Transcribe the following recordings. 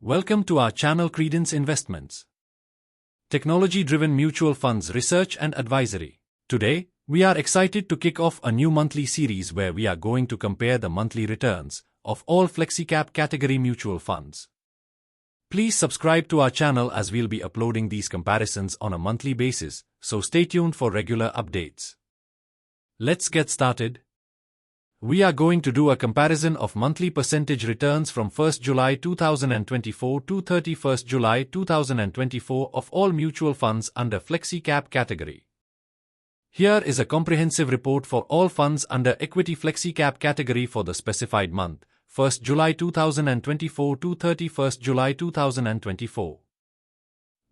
Welcome to our channel Credence Investments. Technology-driven mutual funds research and advisory. Today, we are excited to kick off a new monthly series where we are going to compare the monthly returns of all Flexi Cap Category Mutual funds. Please subscribe to our channel as we'll be uploading these comparisons on a monthly basis, so stay tuned for regular updates. Let's get started. We are going to do a comparison of monthly percentage returns from 1st July 2024 to 31st July 2024 of all mutual funds under Flexi Cap category. Here is a comprehensive report for all funds under Equity Flexi Cap category for the specified month, 1st July 2024 to 31st July 2024.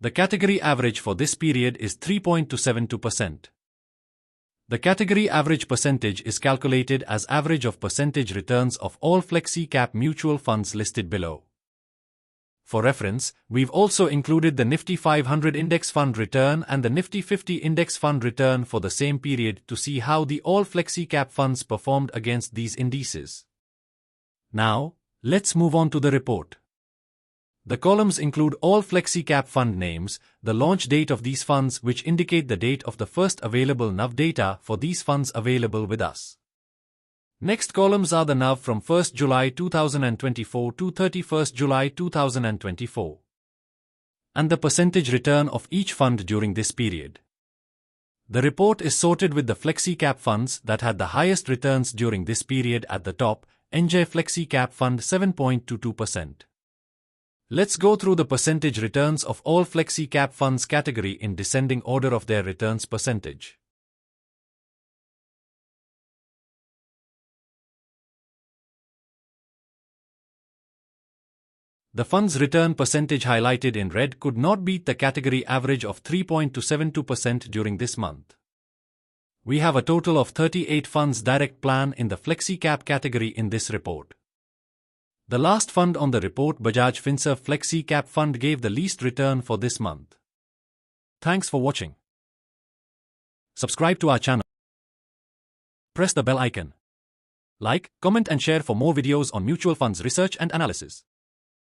The category average for this period is 3.272%. The category average percentage is calculated as average of percentage returns of all Flexi Cap mutual funds listed below. For reference, we've also included the Nifty 500 Index Fund return and the Nifty 50 Index Fund return for the same period to see how the all Flexi Cap funds performed against these indices. Now, let's move on to the report. The columns include all Flexi Cap fund names, the launch date of these funds which indicate the date of the first available NAV data for these funds available with us. Next columns are the NAV from 1st July 2024 to 31st July 2024. And the percentage return of each fund during this period. The report is sorted with the Flexi Cap funds that had the highest returns during this period at the top, NJ Flexi Cap Fund 7.22%. Let's go through the percentage returns of all Flexi Cap funds category in descending order of their returns percentage. The fund's return percentage highlighted in red could not beat the category average of 3.272% during this month. We have a total of 38 funds direct plan in the Flexi Cap category in this report. The last fund on the report, Bajaj Finserv Flexi Cap Fund, gave the least return for this month. Thanks for watching. Subscribe to our channel. Press the bell icon. Like, comment and share for more videos on mutual funds research and analysis.